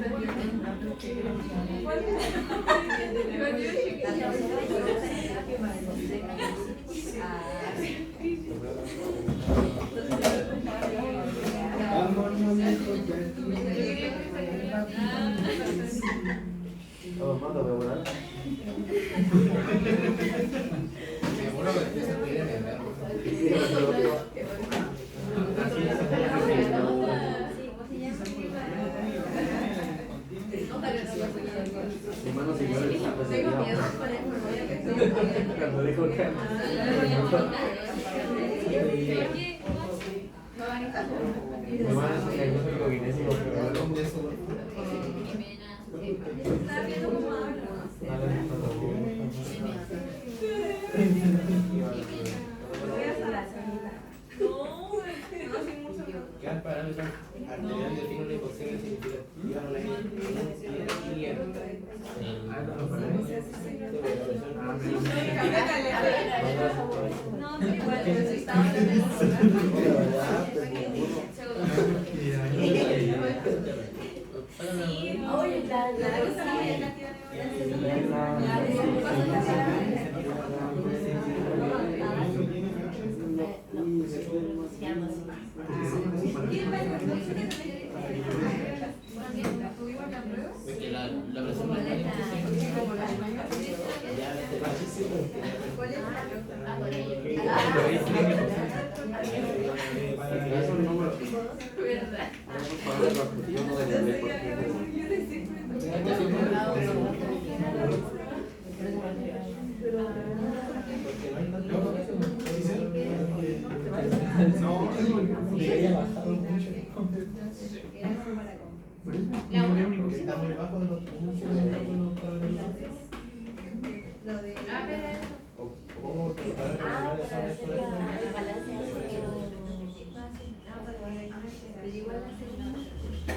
[SPEAKER 3] Oh, ¿cuándo voy a volar? Mi mano se mueve,
[SPEAKER 1] Tengo miedo con el
[SPEAKER 3] cuando dijo que mi mano es un diagnóstico guinésico, pero
[SPEAKER 5] Quedar parámetros arterial de fino liposeno significa llevar la la presión
[SPEAKER 3] es un número. Yo no debería
[SPEAKER 4] Por eso,
[SPEAKER 1] La
[SPEAKER 4] no
[SPEAKER 1] una.
[SPEAKER 4] es único.
[SPEAKER 5] Porque está muy bajo de los
[SPEAKER 1] Lo de.
[SPEAKER 5] ¿Cómo te para
[SPEAKER 6] Ah,
[SPEAKER 5] que
[SPEAKER 6] para
[SPEAKER 5] esto
[SPEAKER 6] hacer
[SPEAKER 5] es?
[SPEAKER 6] la balanza de
[SPEAKER 1] Pero igual
[SPEAKER 5] Ah,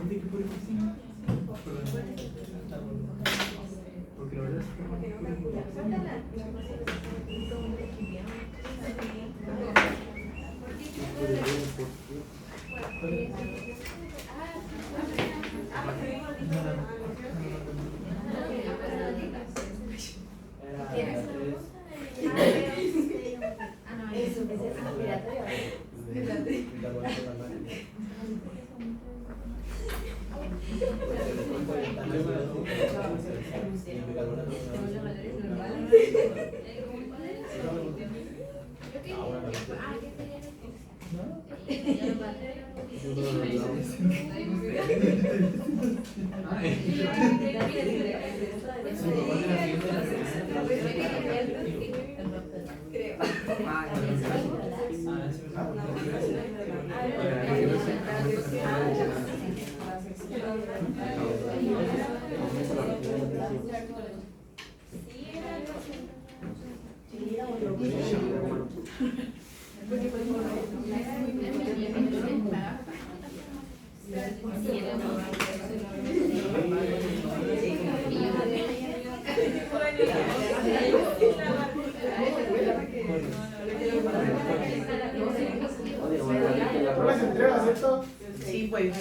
[SPEAKER 4] ¿Viste que por oficina? Porque la verdad es
[SPEAKER 5] ¿Cómo se entrega, cierto?
[SPEAKER 2] Sí, pues.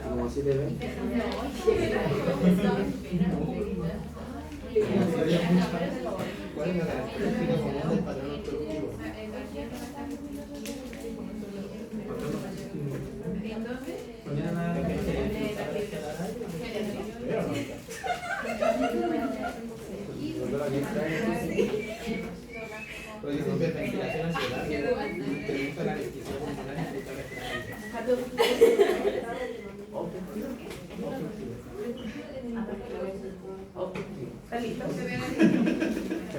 [SPEAKER 3] Como 7:20.
[SPEAKER 5] ¿Cuál es la característica común del patrón productivo? Lo dice hiperventilación ansiedad. Te gusta la anestesia pulmonar y te gusta
[SPEAKER 2] ¿Están listos?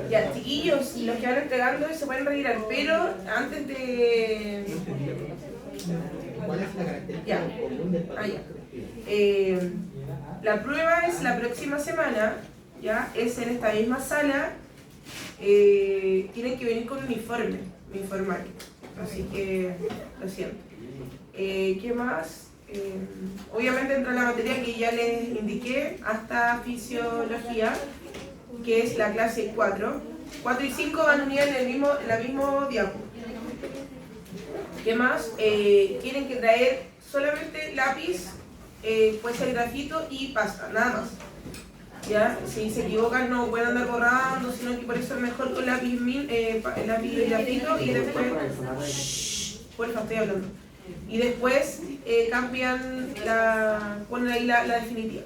[SPEAKER 2] Ya, chiquillos, los que van entregando se pueden retirar, pero antes de...
[SPEAKER 5] ¿Cuál es la característica
[SPEAKER 2] Ya.
[SPEAKER 5] común del patrón
[SPEAKER 2] Ah, ya.
[SPEAKER 5] productivo?
[SPEAKER 2] La prueba es la próxima semana, ya, es en esta misma sala. Tienen que venir con uniforme, uniformario, así que lo siento. ¿Qué más? Obviamente entra la materia que ya les indiqué, hasta fisiología, que es la clase 4. 4 y 5 van unidas en la mismo diapo. ¿Qué más? Tienen que traer solamente lápiz, puede ser grafito y pasta, nada más. ¿Ya? Si se equivocan no pueden andar borrando, sino que por eso es mejor con lápiz, lápiz y grafito y después... Shh, porfa, estoy hablando. Y después cambian ponen ahí la definitiva.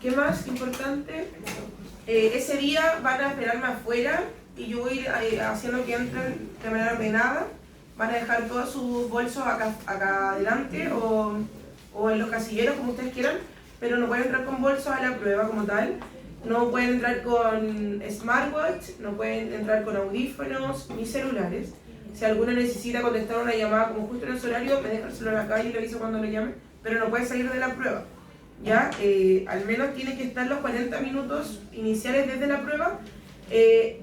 [SPEAKER 2] ¿Qué más importante? Ese día van a esperarme afuera y yo voy a ir haciendo que entren de manera ordenada. Van a dejar todos sus bolsos acá adelante o en los casilleros, como ustedes quieran, pero no pueden entrar con bolsos a la prueba como tal. No pueden entrar con smartwatch, no pueden entrar con audífonos ni celulares. Si alguno necesita contestar una llamada como justo en ese horario, me deja el celular acá y le aviso cuando le llame, pero no puede salir de la prueba. ¿Ya? Al menos tiene que estar los 40 minutos iniciales desde la prueba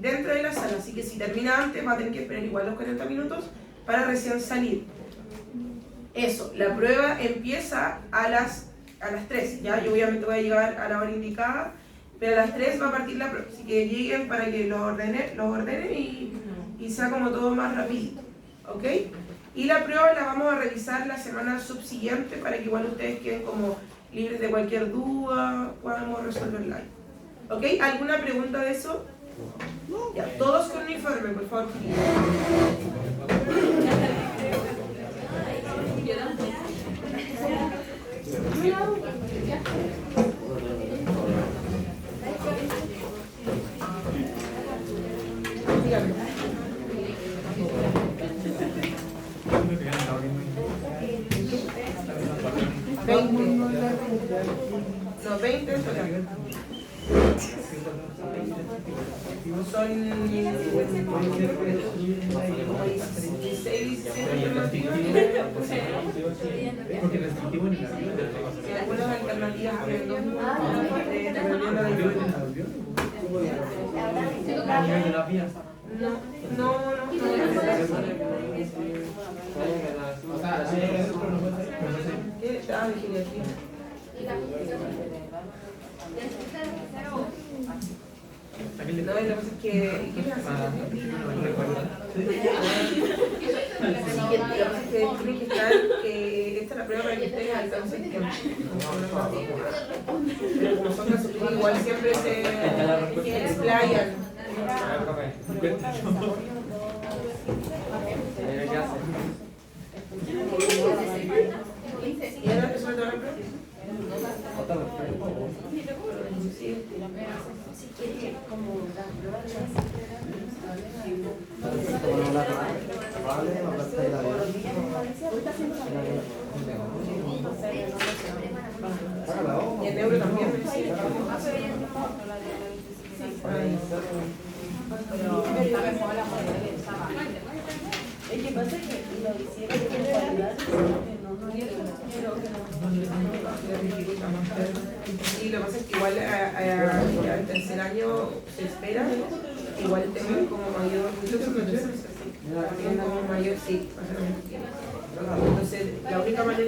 [SPEAKER 2] dentro de la sala, así que si termina antes va a tener que esperar igual los 40 minutos para recién salir. Eso, la prueba empieza a las 3, ¿ya? Yo obviamente voy a llegar a la hora indicada, pero a las 3 va a partir la prueba, así que lleguen para que los ordenen y sea como todo más rapidito, ¿ok? Y la prueba la vamos a revisar la semana subsiguiente para que igual ustedes queden como libres de cualquier duda, podamos resolverla ahí, ¿Ok? ¿Alguna pregunta de eso? Ya, todos con uniforme, por favor. Dígame.
[SPEAKER 4] Creo que ya está abriendo.
[SPEAKER 2] 20. No, 20 es total. Son 16, 17
[SPEAKER 4] Porque restrictivo en el avión.
[SPEAKER 2] y algunas alternativas dependiendo
[SPEAKER 4] ¿El
[SPEAKER 2] de
[SPEAKER 4] avión en el avión? A nivel de las vías.
[SPEAKER 2] No.
[SPEAKER 5] O sea, así es, pero no puede ser.
[SPEAKER 2] ¿Qué? Ah, ingeniería.
[SPEAKER 4] Aquí le
[SPEAKER 2] No, lo que pasa es que... ¿Qué le hace?
[SPEAKER 4] no recuerdo.
[SPEAKER 2] Lo que pasa es que tiene que estar, que esta es la prueba para que ustedes alcancen el tiempo. Pero como son casos que igual siempre se explayan. ¿Y ahora que suelta la prueba? Sí. Y el neuro también me decía.
[SPEAKER 6] Es que pasa que lo hicieron con cualidad,
[SPEAKER 2] Sí, lo que pasa es que igual al tercer año se espera, igual tengan como mayor, tienen como mayor, sí, entonces la única manera